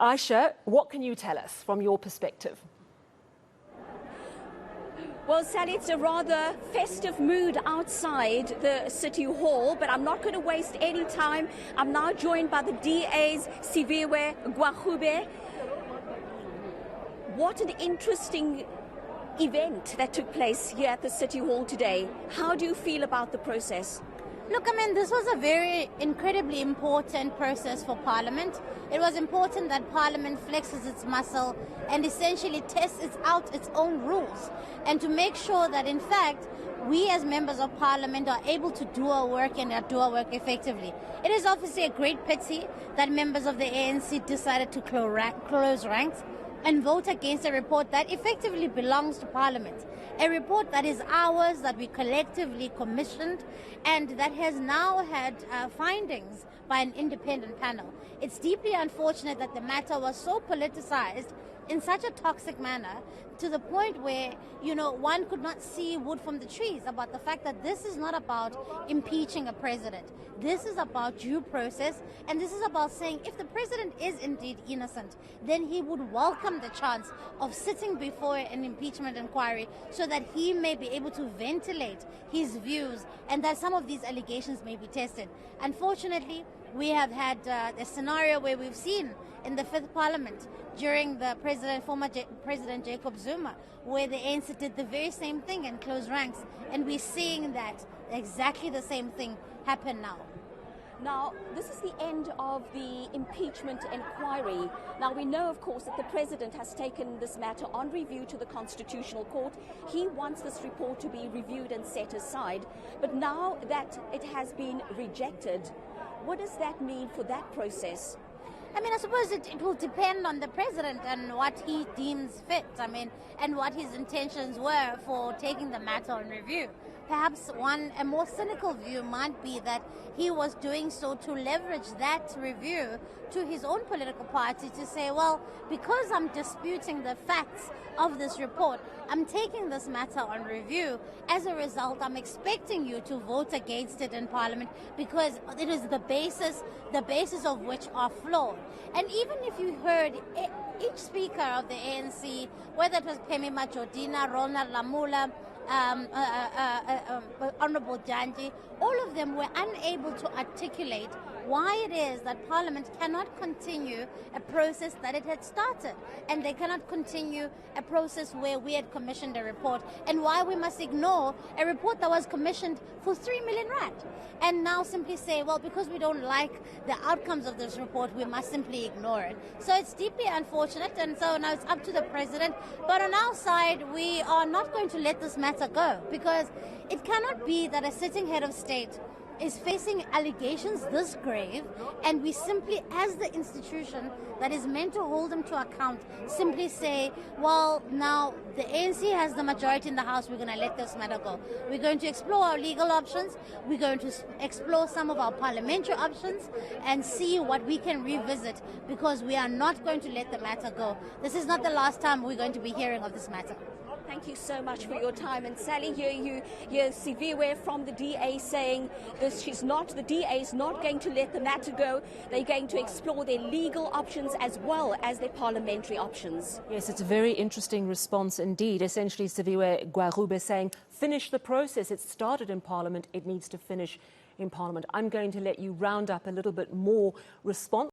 Ayesha, what can you tell us from your perspective? Well, Sally, it's a rather festive mood outside the City Hall, but I'm not going to waste any time. I'm now joined by the DA's Siviwe Gwachube. What an interesting event that took place here at the City Hall today. How do you feel about the process? Look, I mean, this was a very incredibly important process for Parliament. It was important that Parliament flexes its muscle and essentially tests out its own rules, and to make sure that, in fact, we as members of Parliament are able to do our work and do our work effectively. It is obviously a great pity that members of the ANC decided to close ranks and vote against a report that effectively belongs to Parliament. A report that is ours, that we collectively commissioned, and that has now had findings by an independent panel. It's deeply unfortunate that the matter was so politicized in such a toxic manner, to the point where, one could not see wood from the trees about the fact that this is not about impeaching a president. This is about due process, and this is about saying if the president is indeed innocent, then he would welcome the chance of sitting before an impeachment inquiry so that he may be able to ventilate his views and that some of these allegations may be tested. Unfortunately, we have had a scenario where we've seen in the Fifth Parliament during the former President Jacob Zuma, where the ANC did the very same thing and closed ranks, and we're seeing that exactly the same thing happen now. Now, this is the end of the impeachment inquiry. Now, we know, of course, that the President has taken this matter on review to the Constitutional Court. He wants this report to be reviewed and set aside. But now that it has been rejected, what does that mean for that process? I mean, I suppose it will depend on the president and what he deems fit, and what his intentions were for taking the matter on review. Perhaps a more cynical view might be that he was doing so to leverage that review to his own political party to say, well, because I'm disputing the facts of this report, I'm taking this matter on review. As a result, I'm expecting you to vote against it in Parliament because it is the basis of which are flawed. And even if you heard each speaker of the ANC, whether it was Pemi Majodina, Ronald Lamula, Honorable Janji, all of them were unable to articulate why it is that Parliament cannot continue a process that it had started, and they cannot continue a process where we had commissioned a report, and why we must ignore a report that was commissioned for 3 million rand, and now simply say, well, because we don't like the outcomes of this report, we must simply ignore it. So it's deeply unfortunate, and so now it's up to the president. But on our side, we are not going to let this matter go, because it cannot be that a sitting head of state is facing allegations this grave, and we simply, as the institution that is meant to hold them to account, simply say, well, now the ANC has the majority in the House, we're going to let this matter go. We're going to explore our legal options, we're going to explore some of our parliamentary options and see what we can revisit, because we are not going to let the matter go. This is not the last time we're going to be hearing of this matter. Thank you so much for your time. And Sally, you hear Siviwe from the DA saying this, the DA is not going to let the matter go. They're going to explore their legal options as well as their parliamentary options. Yes, it's a very interesting response indeed. Essentially, Siviwe Gwachube saying, finish the process. It started in Parliament. It needs to finish in Parliament. I'm going to let you round up a little bit more response.